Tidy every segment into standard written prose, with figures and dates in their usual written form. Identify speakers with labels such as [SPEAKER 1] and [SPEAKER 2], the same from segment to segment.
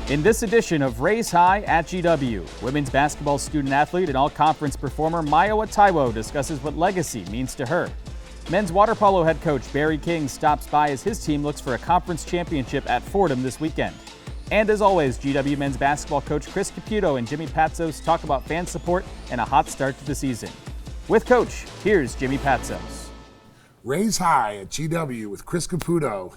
[SPEAKER 1] In this edition of Raise High at GW, women's basketball student athlete and all-conference performer Mayowa Taiwo discusses what legacy means to her. Men's water polo head coach Barry King stops by as his team looks for a conference championship at Fordham this weekend. And as always, GW men's basketball coach Chris Caputo and Jimmy Patsos talk about fan support and a hot start to the season. With Coach, here's Jimmy Patsos.
[SPEAKER 2] Raise High at GW with Chris Caputo.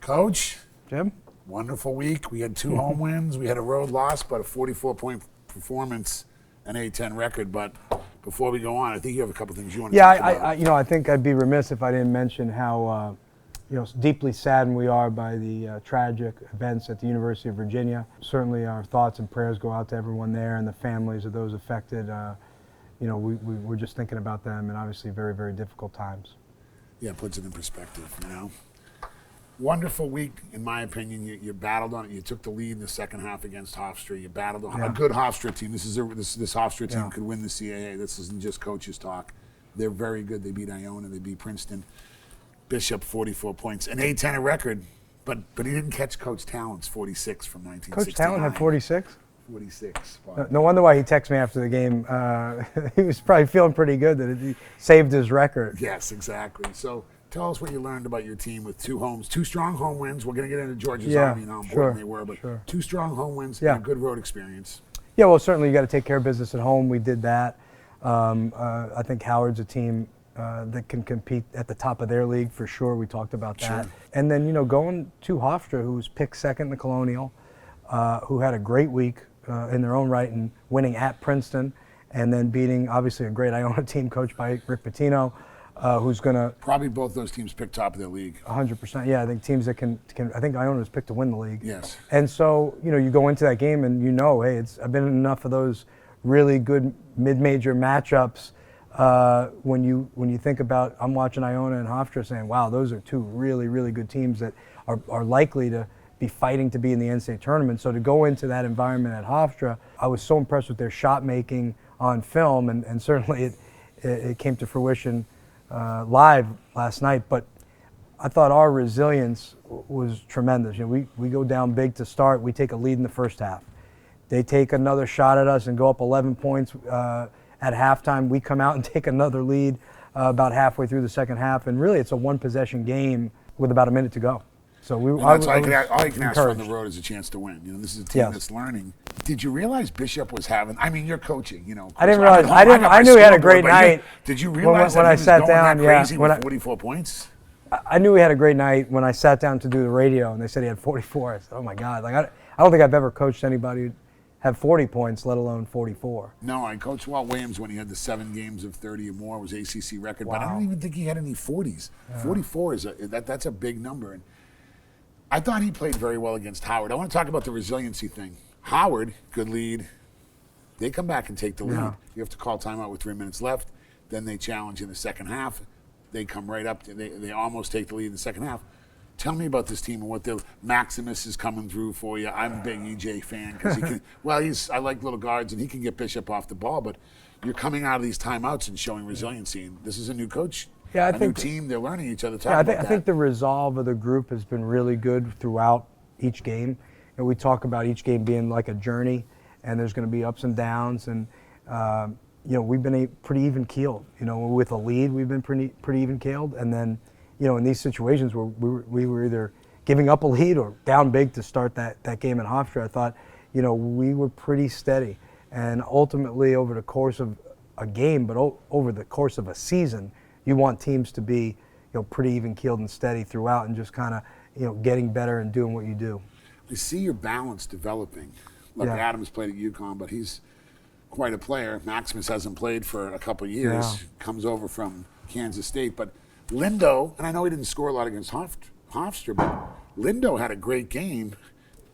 [SPEAKER 2] Coach?
[SPEAKER 3] Jim?
[SPEAKER 2] Wonderful week. We had 2 home wins. We had a road loss, but a 44-point performance, an A10 record. But before we go on, I think you have a couple things you want to talk about.
[SPEAKER 3] I think I'd be remiss if I didn't mention how deeply saddened we are by the tragic events at the University of Virginia. Certainly our thoughts and prayers go out to everyone there and the families of those affected. We're just thinking about them, and obviously very, very difficult times.
[SPEAKER 2] Yeah, it puts it in perspective, Wonderful week, in my opinion. You battled on it. You took the lead in the second half against Hofstra. You battled a good Hofstra team. This Hofstra team could win the CAA. This isn't just coaches talk. They're very good. They beat Iona. They beat Princeton. Bishop, 44 points. An A10 record, but he didn't catch Coach Talon's 46 from 1969.
[SPEAKER 3] Coach Talon had 46?
[SPEAKER 2] 46.
[SPEAKER 3] No wonder why he texted me after the game. He was probably feeling pretty good that he saved his record.
[SPEAKER 2] Yes, exactly. So tell us what you learned about your team with 2 strong home wins. We're going to get into Georgia's Army and how important they were, but 2 strong home wins and a good road experience.
[SPEAKER 3] Yeah, well, certainly you got to take care of business at home. We did that. I think Howard's a team that can compete at the top of their league for sure. We talked about that.
[SPEAKER 2] Sure.
[SPEAKER 3] And then, going to Hofstra, who was picked second in the Colonial, who had a great week in their own right and winning at Princeton, and then beating, obviously, a great Iona team coached by Rick Pitino, who's going to...
[SPEAKER 2] Probably both those teams picked top of their league. 100%.
[SPEAKER 3] Yeah, I think teams that can I think Iona was picked to win the league.
[SPEAKER 2] Yes.
[SPEAKER 3] And so, you go into that game and hey, I've been in enough of those really good mid-major matchups when you think about, I'm watching Iona and Hofstra saying, wow, those are 2 really, really good teams that are likely to be fighting to be in the NCAA tournament. So to go into that environment at Hofstra, I was so impressed with their shot making on film, and certainly it came to fruition live last night. But I thought our resilience was tremendous. We go down big to start. We take a lead in the first half. They take another shot at us and go up 11 points at halftime. We come out and take another lead about halfway through the second half, and really it's a 1-possession game with about a minute to go. So all you can
[SPEAKER 2] ask for on the road is a chance to win. This is a team that's learning. Did you realize Bishop was having? I mean, you're coaching.
[SPEAKER 3] I didn't realize. I knew he had a great night.
[SPEAKER 2] Did you realize
[SPEAKER 3] when
[SPEAKER 2] that
[SPEAKER 3] I
[SPEAKER 2] he was
[SPEAKER 3] sat
[SPEAKER 2] going
[SPEAKER 3] down?
[SPEAKER 2] that crazy with 44 points?
[SPEAKER 3] I knew he had a great night when I sat down to do the radio, and they said he had 44. I said, oh my God! I don't think I've ever coached anybody who had 40 points, let alone 44.
[SPEAKER 2] No, I coached Walt Williams when he had the 7 games of 30 or more. It was ACC record, but I don't even think he had any 40s. 44 that's a big number. And I thought he played very well against Howard. I want to talk about the resiliency thing. Howard, good lead. They come back and take the lead.
[SPEAKER 3] Yeah.
[SPEAKER 2] You have to call timeout with 3 minutes left. Then they challenge in the second half. They come right up. They almost take the lead in the second half. Tell me about this team and what the Maximus is coming through for you. I'm a big EJ fan because he can. Well, I like little guards and he can get Bishop off the ball. But you're coming out of these timeouts and showing resiliency. And this is a new coach.
[SPEAKER 3] Yeah,
[SPEAKER 2] new team. They're learning each other.
[SPEAKER 3] I think the resolve of the group has been really good throughout each game. And we talk about each game being like a journey, and there's going to be ups and downs. And we've been pretty even keeled. With a lead, we've been pretty even keeled. And then, in these situations where we were either giving up a lead or down big to start that game in Hofstra, I thought, we were pretty steady. And ultimately, over the course of a game, but over the course of a season, you want teams to be, pretty even keeled and steady throughout, and just kind of, getting better and doing what you do.
[SPEAKER 2] I see your balance developing. Look, Adams played at UConn, but he's quite a player. Maximus hasn't played for a couple of years. Comes over from Kansas State, but Lindo, and I know he didn't score a lot against Hofstra, but Lindo had a great game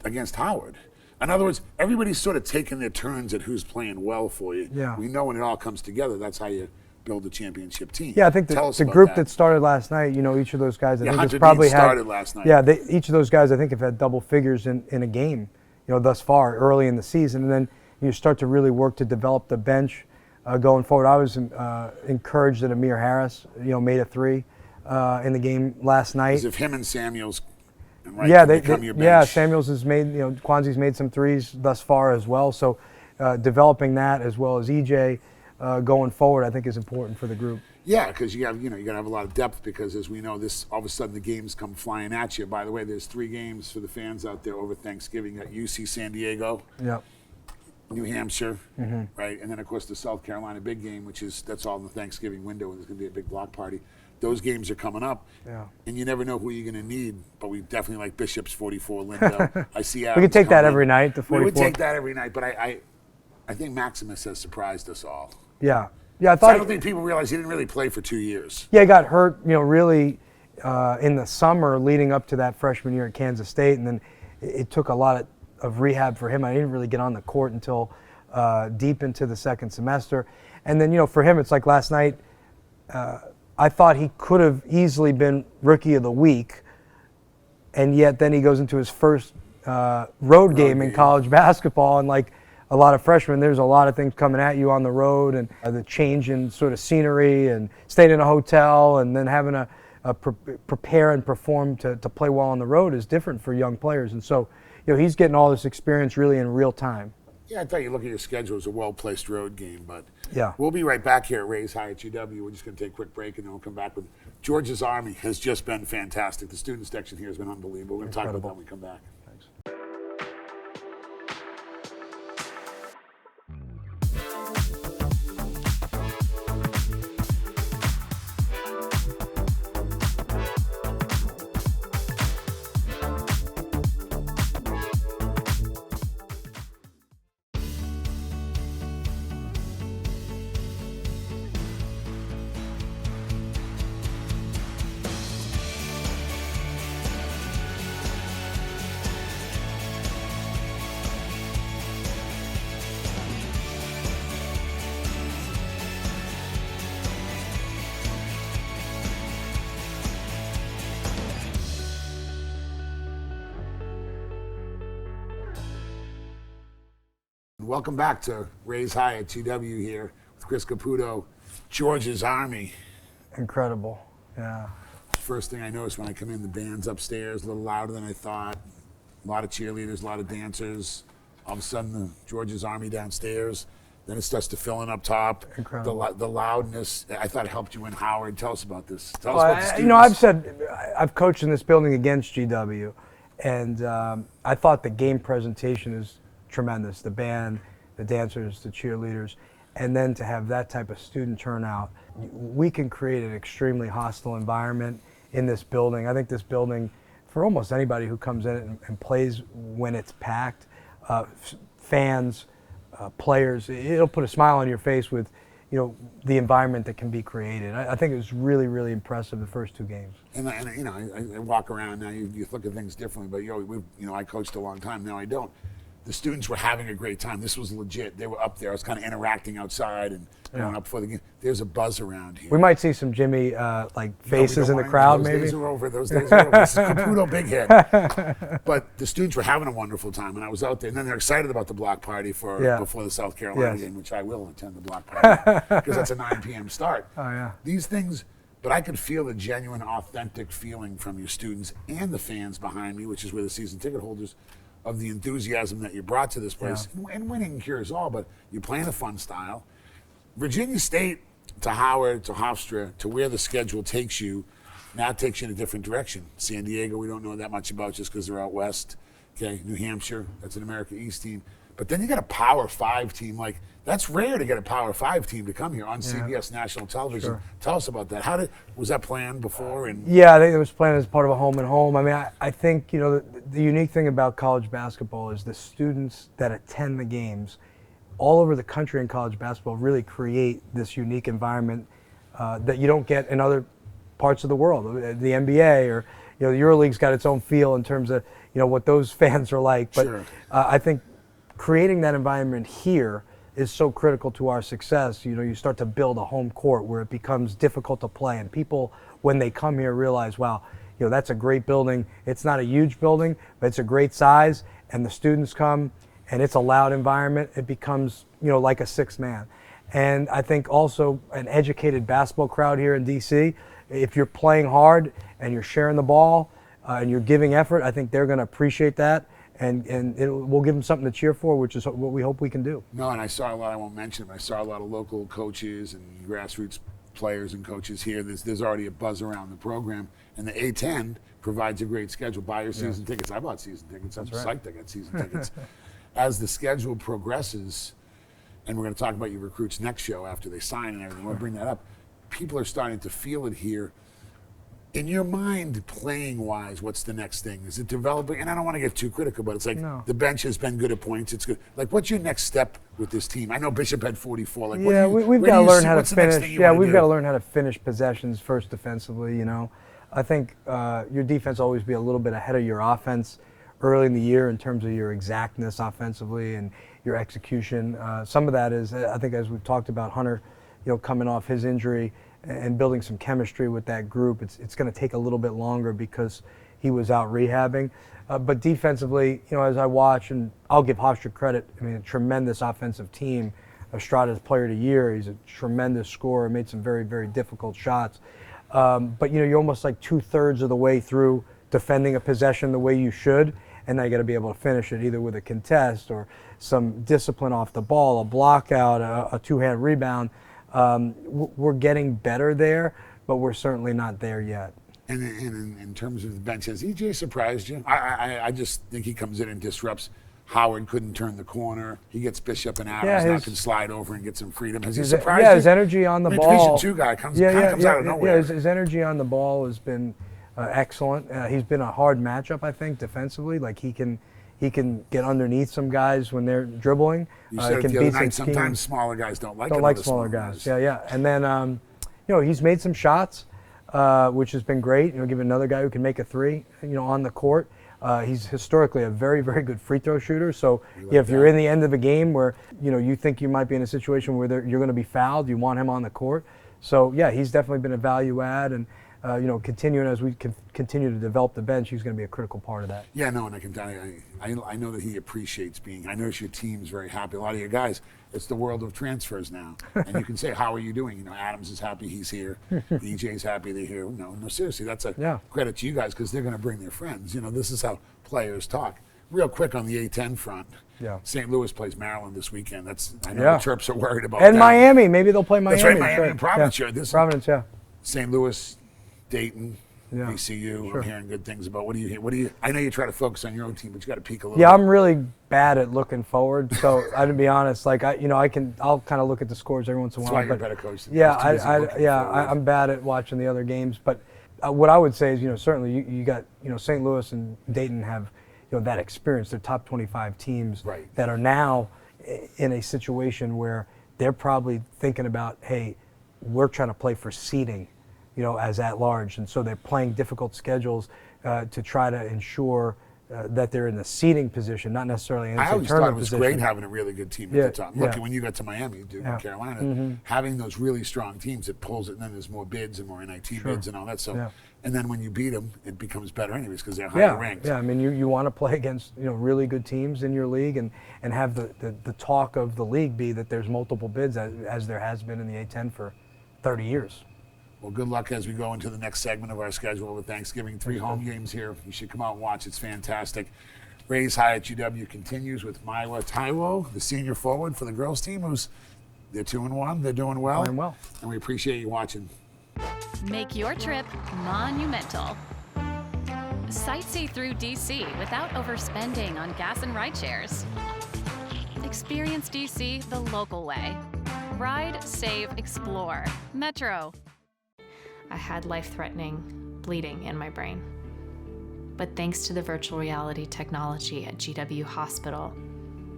[SPEAKER 2] against Howard. In other words, everybody's sort of taking their turns at who's playing well for you.
[SPEAKER 3] Yeah.
[SPEAKER 2] We know when it all comes together, that's how you build a championship team.
[SPEAKER 3] Yeah, I think the group that started last night, each of those guys, I think has probably
[SPEAKER 2] started last night.
[SPEAKER 3] Yeah, each of those guys, I think, have had double figures in a game, thus far, early in the season. And then you start to really work to develop the bench going forward. I was encouraged that Amir Harris, made a 3 in the game last night.
[SPEAKER 2] As if him and Samuels right?
[SPEAKER 3] Yeah,
[SPEAKER 2] to become your bench.
[SPEAKER 3] yeah. Samuels has made, Kwanzi's made some threes thus far as well. So developing that as well as EJ going forward, I think is important for the group.
[SPEAKER 2] Yeah, because you got to have a lot of depth, because as we know, this all of a sudden the games come flying at you. By the way, there's 3 games for the fans out there over Thanksgiving at UC San Diego, New Hampshire, right, and then of course the South Carolina big game, that's all in the Thanksgiving window, and there's going to be a big block party. Those games are coming up, and you never know who you're going to need. But we definitely like Bishop's 44 Lindo. I see.
[SPEAKER 3] We could take that every night. The 44.
[SPEAKER 2] We would take that every night, but I think Maximus has surprised us all.
[SPEAKER 3] Yeah,
[SPEAKER 2] I don't think people realize he didn't really play for 2 years.
[SPEAKER 3] Yeah, he got hurt, really in the summer leading up to that freshman year at Kansas State, and then it took a lot of rehab for him. I didn't really get on the court until deep into the second semester. And then, for him, it's like last night, I thought he could have easily been Rookie of the Week, and yet then he goes into his first road game in college basketball, and like a lot of freshmen, there's a lot of things coming at you on the road, and the change in sort of scenery, and staying in a hotel, and then having to prepare and perform to play well on the road is different for young players. And so, he's getting all this experience really in real time.
[SPEAKER 2] Yeah, I thought you look at your schedule as a well-placed road game, but
[SPEAKER 3] yeah,
[SPEAKER 2] we'll be right back here at Rays High at GW. We're just going to take a quick break, and then we'll come back with Georgia's Army has just been fantastic. The student section here has been unbelievable. We're going to talk about that when we come back.
[SPEAKER 3] Thanks.
[SPEAKER 2] Welcome back to Rays High at GW here with Chris Caputo, Georgia's Army.
[SPEAKER 3] Incredible, yeah.
[SPEAKER 2] First thing I noticed when I come in, the band's upstairs, a little louder than I thought. A lot of cheerleaders, a lot of dancers. All of a sudden, the Georgia's Army downstairs. Then it starts to fill in up top.
[SPEAKER 3] Incredible.
[SPEAKER 2] The loudness, I thought helped you win Howard. Tell us about this. Tell us about the students.
[SPEAKER 3] I've coached in this building against GW, and I thought the game presentation is tremendous. The band, the dancers, the cheerleaders, and then to have that type of student turnout, we can create an extremely hostile environment in this building. I think this building, for almost anybody who comes in and plays when it's packed, fans, players, it'll put a smile on your face with, the environment that can be created. I think it was really, really impressive the first 2 games.
[SPEAKER 2] And I walk around now. You look at things differently, but I coached a long time. Now I don't. The students were having a great time. This was legit. They were up there. I was kind of interacting outside and going up before the game. There's a buzz around here.
[SPEAKER 3] We might see some Jimmy faces in the crowd,
[SPEAKER 2] those
[SPEAKER 3] maybe.
[SPEAKER 2] Days are over. Those days are over. This is Caputo Big Head. But the students were having a wonderful time, and I was out there. And then they're excited about the block party before the South Carolina game, which I will attend the block party because that's a 9 p.m. start.
[SPEAKER 3] Oh, yeah.
[SPEAKER 2] These things, but I could feel the genuine, authentic feeling from your students and the fans behind me, which is where the season ticket holders, of the enthusiasm that you brought to this place. Yeah. And winning cures all, but you're playing a fun style. Virginia State to Howard to Hofstra to where the schedule takes you, now it takes you in a different direction. San Diego, we don't know that much about just because they're out west. Okay, New Hampshire, that's an America East team. But then you got a Power 5 team. Like, that's rare to get a Power 5 team to come here on CBS national television. Sure. Tell us about that. Was that planned before?
[SPEAKER 3] Yeah, I think it was planned as part of a home and home. I mean, I think, the unique thing about college basketball is the students that attend the games all over the country in college basketball really create this unique environment that you don't get in other parts of the world. The NBA or, the EuroLeague's got its own feel in terms of, what those fans are like. But
[SPEAKER 2] sure.
[SPEAKER 3] I think creating that environment here is so critical to our success. You start to build a home court where it becomes difficult to play, and people, when they come here, realize, wow, that's a great building. It's not a huge building, but it's a great size, and the students come, and it's a loud environment. It becomes, like a sixth man. And I think also an educated basketball crowd here in DC, if you're playing hard and you're sharing the ball, and you're giving effort, I think they're going to appreciate that, and we'll give them something to cheer for, which is what we hope we can do.
[SPEAKER 2] No, and I saw a lot, I won't mention them, I saw a lot of local coaches and grassroots players and coaches here. There's already a buzz around the program, and the A10 provides a great schedule. Buy your season tickets. I bought season tickets. I'm psyched I got season tickets. As the schedule progresses, and we're going to talk about your recruits next show after they sign and everything, we'll bring that up. People are starting to feel it here. In your mind, playing-wise, what's the next thing? Is it developing? And I don't want to get too critical, but it's like the bench has been good at points. It's good. Like, what's your next step with this team? I know Bishop had 44. Like,
[SPEAKER 3] yeah, we've got to learn how to finish. Yeah, we've got to learn how to finish possessions first defensively. You know, I think your defense will always be a little bit ahead of your offense early in the year in terms of your exactness offensively and your execution. Some of that is, I think, as we've talked about, Hunter, coming off his injury and building some chemistry with that group. It's going to take a little bit longer because he was out rehabbing. But defensively, as I watch, and I'll give Hofstra credit, I mean, a tremendous offensive team. Estrada's player of the year. He's a tremendous scorer, made some very, very difficult shots. But, you're almost like 2/3 of the way through defending a possession the way you should, and now you got to be able to finish it either with a contest or some discipline off the ball, a block out, a two-hand rebound. We're getting better there, but we're certainly not there yet.
[SPEAKER 2] And in terms of the bench, has EJ surprised you? I just think he comes in and disrupts. Howard couldn't turn the corner. He gets Bishop and Adams now can slide over and get some freedom. Has he surprised you?
[SPEAKER 3] Yeah, his energy on the ball.
[SPEAKER 2] Division II guy comes out of nowhere.
[SPEAKER 3] Yeah, his energy on the ball has been excellent. He's been a hard matchup, I think, defensively. Like he can get underneath some guys when they're dribbling.
[SPEAKER 2] You said the other night, sometimes smaller guys don't like
[SPEAKER 3] smaller guys. Yeah. And then, he's made some shots, which has been great. Give another guy who can make a three, on the court. He's historically a very, very good free throw shooter. So if you're in the end of a game where, you think you might be in a situation where you're going to be fouled, you want him on the court. So, yeah, he's definitely been a value add. And, continuing as we continue to develop the bench, he's going to be a critical part of that.
[SPEAKER 2] Yeah, no, and I can tell you, I know that he appreciates being. I notice your team's very happy. A lot of your guys, it's the world of transfers now, and you can say, "How are you doing?" Adams is happy he's here. EJ's happy they're here. No, seriously, that's a credit to you guys because they're going to bring their friends. This is how players talk. Real quick on the A10 front. Yeah. St. Louis plays Maryland this weekend. I know the Terps are worried about that.
[SPEAKER 3] And Miami, maybe they'll play Miami.
[SPEAKER 2] That's right, Miami and Providence.
[SPEAKER 3] Yeah. Providence, yeah.
[SPEAKER 2] St. Louis, Dayton, VCU. Sure. I'm hearing good things about. What do you hear? I know you try to focus on your own team, but you got to peek a little.
[SPEAKER 3] Yeah, I'm really bad at looking forward. So to be honest, like I'll kind of look at the scores every once in a while.
[SPEAKER 2] That's why you're a better coach.
[SPEAKER 3] I'm bad at watching the other games. But what I would say is, certainly you got St. Louis and Dayton have that experience. They're top 25 teams that are now in a situation where they're probably thinking about, hey, we're trying to play for seeding. As at large. And so they're playing difficult schedules to try to ensure that they're in the seeding position, not necessarily in the tournament position. I always thought it was great having a really good team at the top. Look, when you got to Miami, Duke, and Carolina, having those really strong teams, it pulls it, and then there's more bids and more NIT bids and all that. So, and then when you beat them, it becomes better anyways because they're higher ranked. Yeah, I mean, you want to play against really good teams in your league and have the talk of the league be that there's multiple bids as there has been in the A10 for 30 years.
[SPEAKER 2] Well, good luck as we go into the next segment of our schedule with Thanksgiving. 3 home games here. You should come out and watch. It's fantastic. Raise High at GW continues with Mayowa Taiwo, the senior forward for the girls team. They're 2-1. They're doing well.
[SPEAKER 3] Doing well.
[SPEAKER 2] And we appreciate you watching.
[SPEAKER 4] Make your trip monumental. Sightsee through DC without overspending on gas and ride shares. Experience DC the local way. Ride, save, explore. Metro.
[SPEAKER 5] I had life-threatening bleeding in my brain. But thanks to the virtual reality technology at GW Hospital,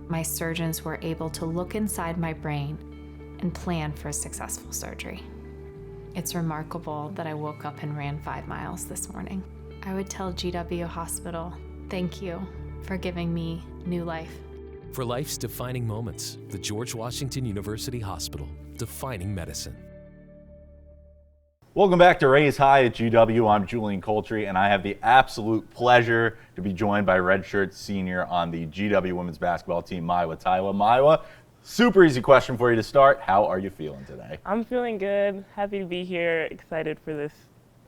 [SPEAKER 5] my surgeons were able to look inside my brain and plan for a successful surgery. It's remarkable that I woke up and ran 5 miles this morning. I would tell GW Hospital, thank you for giving me new life.
[SPEAKER 6] For life's defining moments, the George Washington University Hospital, defining medicine.
[SPEAKER 7] Welcome back to Raise High at GW. I'm Julian Coltree, and I have the absolute pleasure to be joined by redshirt senior on the GW women's basketball team, Mayowa Taiwo. Mayowa, super easy question for you to start. How are you feeling today?
[SPEAKER 8] I'm feeling good. Happy to be here. Excited for this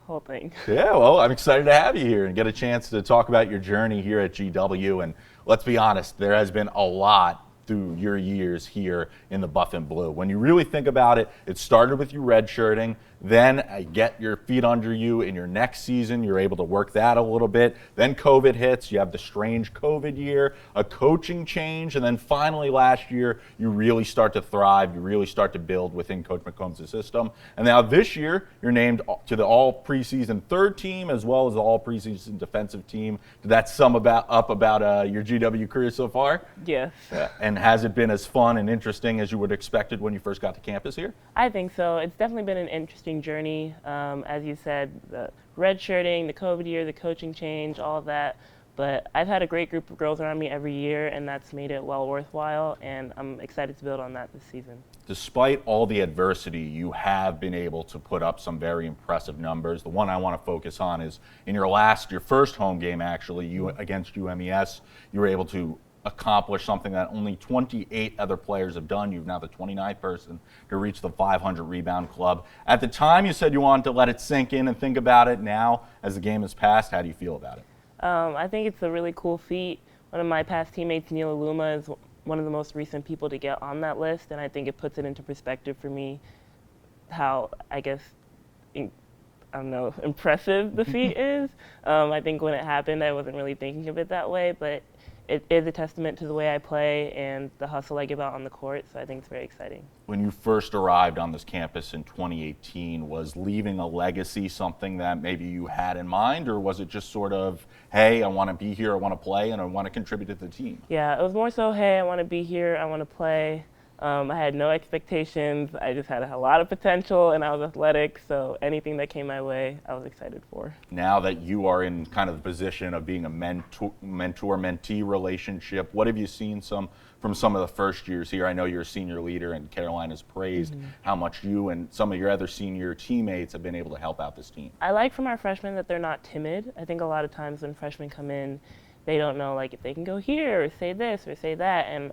[SPEAKER 8] whole thing.
[SPEAKER 7] Yeah, well, I'm excited to have you here and get a chance to talk about your journey here at GW. And let's be honest, there has been a lot through your years here in the Buff and Blue. When you really think about it, it started with you redshirting, then get your feet under you in your next season. You're able to work that a little bit. Then COVID hits. You have the strange COVID year, a coaching change, and then finally last year, you really start to thrive. You really start to build within Coach McCombs' system. And now this year, you're named to the all preseason third team as well as the all preseason defensive team. Did that sum up about your GW career so far?
[SPEAKER 8] Yes.
[SPEAKER 7] And has it been as fun and interesting as you would have expected when you first got to campus here?
[SPEAKER 8] I think so. It's definitely been an interesting journey. As you said, the redshirting, the COVID year, the coaching change, all of that. But I've had a great group of girls around me every year, and that's made it well worthwhile, and I'm excited to build on that this season. Despite
[SPEAKER 7] all the adversity, you have been able to put up some very impressive numbers. The one I want to focus on is in your first home game, actually, against UMES, you were able to accomplish something that only 28 other players have done. You're now the 29th person to reach the 500 rebound club. At the time, you said you wanted to let it sink in and think about it. Now, as the game has passed, how do you feel about it?
[SPEAKER 8] I think it's a really cool feat. One of my past teammates, Neela Luma, is one of the most recent people to get on that list, and I think it puts it into perspective for me how, I guess, impressive the feat is. I think when it happened, I wasn't really thinking of it that way, but it is a testament to the way I play and the hustle I give out on the court, so I think it's very exciting.
[SPEAKER 7] When you first arrived on this campus in 2018, was leaving a legacy something that maybe you had in mind, or was it just sort of, hey, I want to be here, I want to play, and I want to contribute to the team?
[SPEAKER 8] Yeah, it was more so, hey, I want to be here, I want to play. I had no expectations. I just had a lot of potential, and I was athletic, so anything that came my way, I was excited for.
[SPEAKER 7] Now that you are in kind of the position of being a mentor-mentee relationship, what have you seen from some of the first years here? I know you're a senior leader, and Carolina's praised how much you and some of your other senior teammates have been able to help out this team.
[SPEAKER 8] I like from our freshmen that they're not timid. I think a lot of times when freshmen come in, they don't know if they can go here or say this or say that, and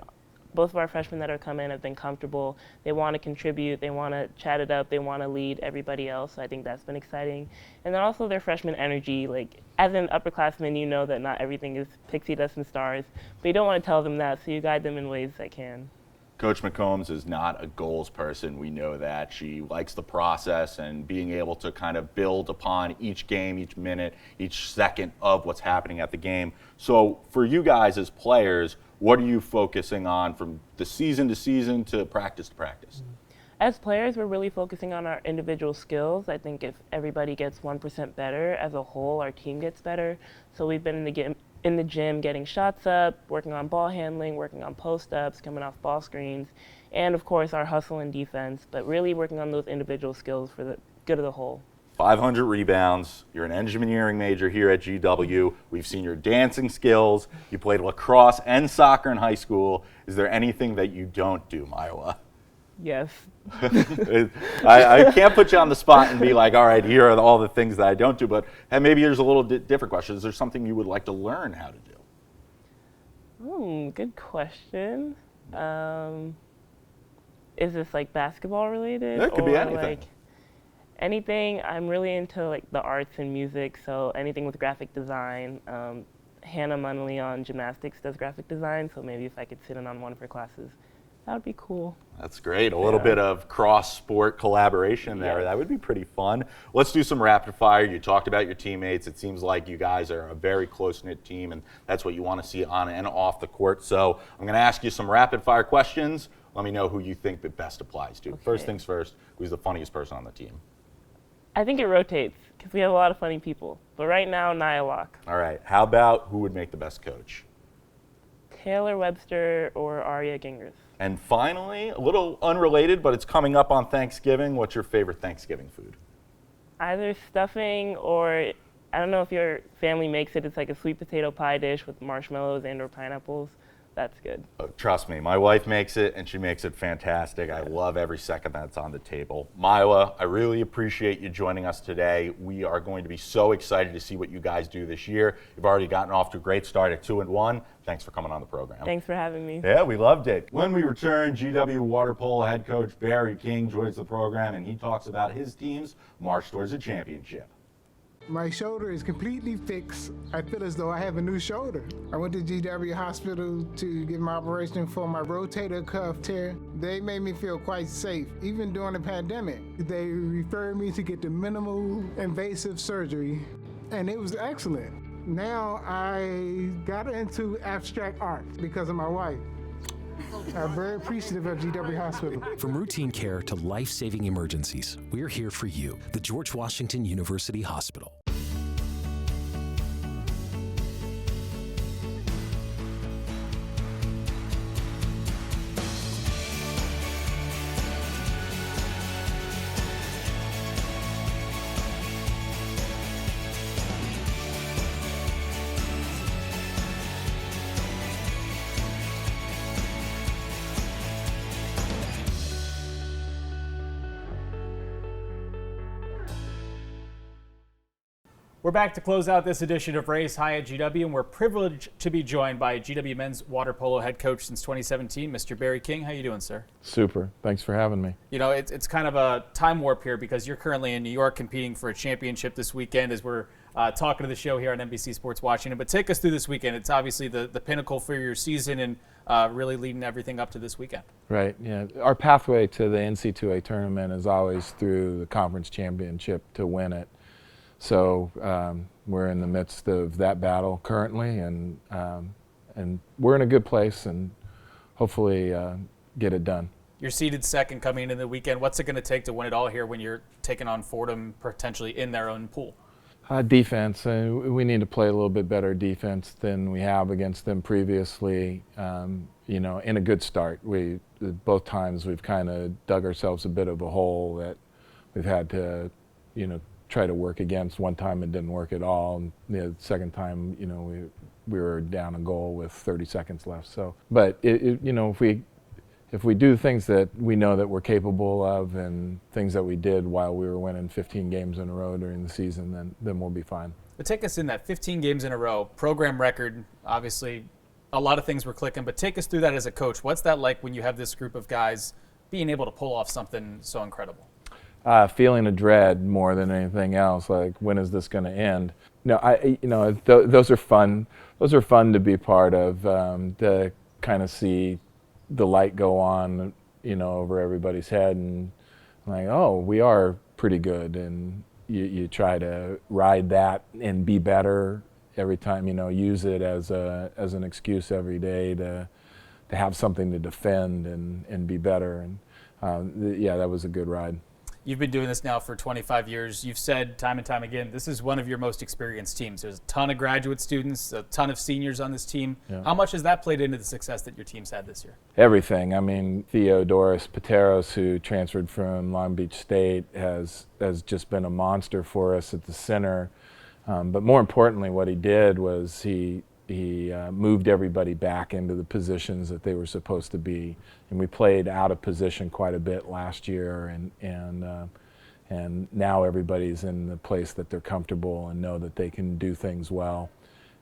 [SPEAKER 8] both of our freshmen that are come in have been comfortable. They want to contribute, they want to chat it up, they want to lead everybody else, so I think that's been exciting. And then also their freshman energy, as an upperclassman, you know that not everything is pixie dust and stars, but you don't want to tell them that, so you guide them in ways that can.
[SPEAKER 7] Coach McCombs is not a goals person. We know that. She likes the process and being able to kind of build upon each game, each minute, each second of what's happening at the game. So for you guys as players, what are you focusing on from the season to season to practice to practice?
[SPEAKER 8] As players, we're really focusing on our individual skills. I think if everybody gets 1% better as a whole, our team gets better. So we've been in the gym getting shots up, working on ball handling, working on post-ups, coming off ball screens, and of course our hustle and defense, but really working on those individual skills for the good of the whole.
[SPEAKER 7] 500 rebounds. You're an engineering major here at GW. We've seen your dancing skills. You played lacrosse and soccer in high school. Is there anything that you don't do, Mayowa?
[SPEAKER 8] Yes.
[SPEAKER 7] I can't put you on the spot and be like, all right, here are all the things that I don't do, but maybe there's a little different question. Is there something you would like to learn how to do?
[SPEAKER 8] Good question. Is this basketball related?
[SPEAKER 7] It could be anything.
[SPEAKER 8] Anything. I'm really into the arts and music, so anything with graphic design. Hannah Munley on gymnastics does graphic design, so maybe if I could sit in on one of her classes, that would be cool.
[SPEAKER 7] That's great. A little bit of cross-sport collaboration there. That would be pretty fun. Let's do some rapid fire. You talked about your teammates. It seems like you guys are a very close-knit team, and that's what you want to see on and off the court. So I'm going to ask you some rapid-fire questions. Let me know who you think that best applies to. Okay. First things first, who's the funniest person on the team?
[SPEAKER 8] I think it rotates because we have a lot of funny people. But right now, Nia Locke.
[SPEAKER 7] All right. How about who would make the best coach?
[SPEAKER 8] Taylor Webster or Aria Gingras.
[SPEAKER 7] And finally, a little unrelated, but it's coming up on Thanksgiving. What's your favorite Thanksgiving food?
[SPEAKER 8] Either stuffing or, I don't know if your family makes it, it's like a sweet potato pie dish with marshmallows and or pineapples. That's good.
[SPEAKER 7] Trust me, my wife makes it, and she makes it fantastic. I love every second that's on the table. Mayowa, I really appreciate you joining us today. We are going to be so excited to see what you guys do this year. You've already gotten off to a great start at 2-1. Thanks for coming on the program.
[SPEAKER 8] Thanks for having me.
[SPEAKER 7] Yeah, we loved it. When we return, GW Water Polo head coach Barry King joins the program, and he talks about his team's march towards a championship.
[SPEAKER 9] My shoulder is completely fixed. I feel as though I have a new shoulder. I went to GW Hospital to get my operation for my rotator cuff tear. They made me feel quite safe, even during the pandemic. They referred me to get the minimal invasive surgery, and it was excellent. Now I got into abstract art because of my wife. I'm very appreciative of GW Hospital.
[SPEAKER 6] From routine care to life-saving emergencies, we're here for you, the George Washington University Hospital.
[SPEAKER 1] We're back to close out this edition of Race High at GW, and we're privileged to be joined by GW men's water polo head coach since 2017, Mr. Barry King. How you doing, sir?
[SPEAKER 10] Super. Thanks for having me.
[SPEAKER 1] You know, it's kind of a time warp here because you're currently in New York competing for a championship this weekend as we're talking to the show here on NBC Sports Washington. But take us through this weekend. It's obviously the pinnacle for your season and really leading everything up to this weekend.
[SPEAKER 10] Right, yeah. Our pathway to the NC2A tournament is always through the conference championship to win it. So we're in the midst of that battle currently, and we're in a good place, and hopefully get it done.
[SPEAKER 1] You're seeded second coming into the weekend. What's it going to take to win it all here when you're taking on Fordham potentially in their own pool?
[SPEAKER 10] Defense. We need to play a little bit better defense than we have against them previously. You know, in a good start. Both times we've kind of dug ourselves a bit of a hole that we've had to, you know, try to work against. One time it didn't work at all, and the second time, you know, we were down a goal with 30 seconds left. So, but you know, if we do things that we know that we're capable of, and things that we did while we were winning 15 games in a row during the season, then we'll be fine.
[SPEAKER 1] But take us in that 15 games in a row, program record. Obviously, a lot of things were clicking. But take us through that as a coach. What's that like when you have this group of guys being able to pull off something so incredible?
[SPEAKER 10] Feeling a dread more than anything else. Like, when is this going to end? No, those are fun. Those are fun to be part of. To kind of see the light go on, you know, over everybody's head, and like, oh, we are pretty good. And you try to ride that and be better every time. You know, use it as an excuse every day to have something to defend and be better. And yeah, that was a good ride.
[SPEAKER 1] You've been doing this now for 25 years. You've said time and time again, this is one of your most experienced teams. There's a ton of graduate students, a ton of seniors on this team. Yeah. How much has that played into the success that your team's had this year?
[SPEAKER 10] Everything. I mean, Theodoros Pateros, who transferred from Long Beach State, has just been a monster for us at the center. But more importantly, what he did was he moved everybody back into the positions that they were supposed to be, and we played out of position quite a bit last year, and now everybody's in the place that they're comfortable and know that they can do things well.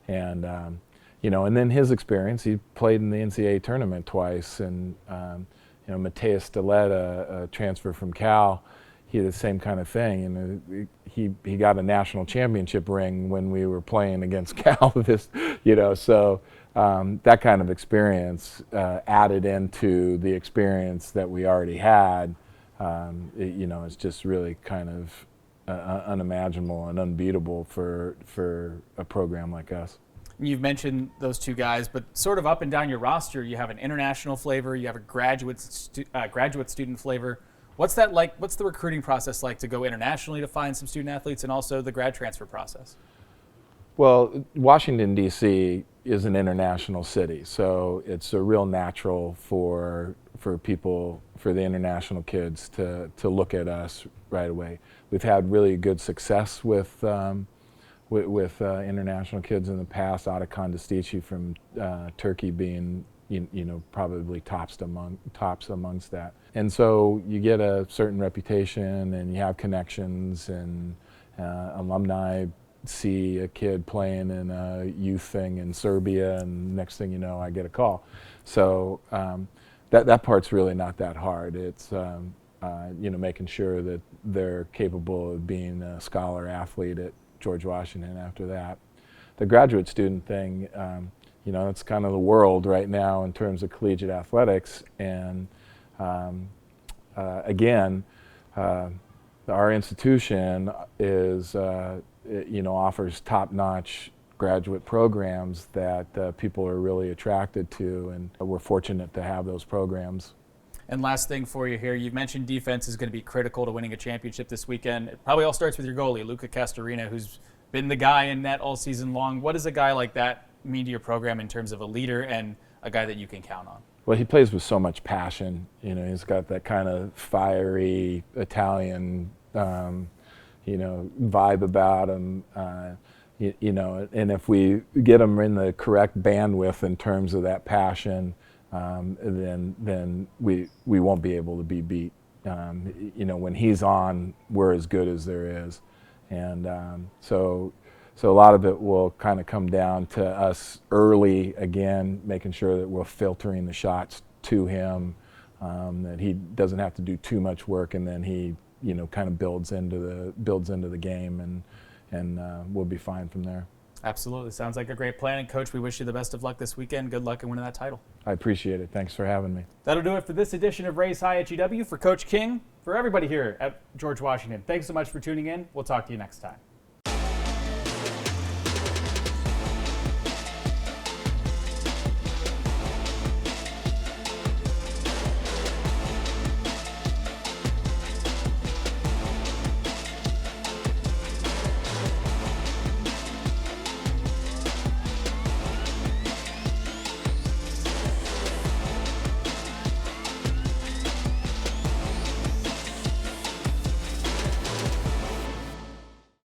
[SPEAKER 10] And you know, and then his experience, he played in the NCAA tournament twice, and you know, Mateus Stilett, a transfer from Cal, he had the same kind of thing, and he got a national championship ring when we were playing against Cal. You know, so that kind of experience added into the experience that we already had. You know, it's just really kind of unimaginable and unbeatable for a program like us.
[SPEAKER 1] You've mentioned those two guys, but sort of up and down your roster, you have an international flavor, you have a graduate student flavor. What's that like? What's the recruiting process like to go internationally to find some student athletes, and also the grad transfer process?
[SPEAKER 10] Well, Washington, D.C. is an international city, so it's a real natural for people, for the international kids to look at us right away. We've had really good success with international kids in the past. Atakan Destici from Turkey being you know, probably tops amongst that. And so you get a certain reputation, and you have connections, and alumni see a kid playing in a youth thing in Serbia, and next thing you know, I get a call. So that part's really not that hard. It's you know, making sure that they're capable of being a scholar athlete at George Washington after that. The graduate student thing, you know, it's kind of the world right now in terms of collegiate athletics. And again, our institution is, you know, offers top-notch graduate programs that people are really attracted to, and we're fortunate to have those programs.
[SPEAKER 1] And last thing for you here, you've mentioned defense is going to be critical to winning a championship this weekend. It probably all starts with your goalie, Luca Castorina, who's been the guy in net all season long. What does a guy like that mean to your program in terms of a leader and a guy that you can count on? Well,
[SPEAKER 10] he plays with so much passion. You know, he's got that kind of fiery Italian, you know, vibe about him. You know, and if we get him in the correct bandwidth in terms of that passion, then we won't be able to be beat. You know, when he's on, we're as good as there is, and so a lot of it will kind of come down to us early again, making sure that we're filtering the shots to him, that he doesn't have to do too much work, and then he, you know, kind of builds into the game, and we'll be fine from there.
[SPEAKER 1] Absolutely. Sounds like a great plan. And Coach, we wish you the best of luck this weekend. Good luck in winning that title.
[SPEAKER 10] I appreciate it. Thanks for having me.
[SPEAKER 1] That'll do it for this edition of Raise High at GW. For Coach King, for everybody here at George Washington, thanks so much for tuning in. We'll talk to you next time.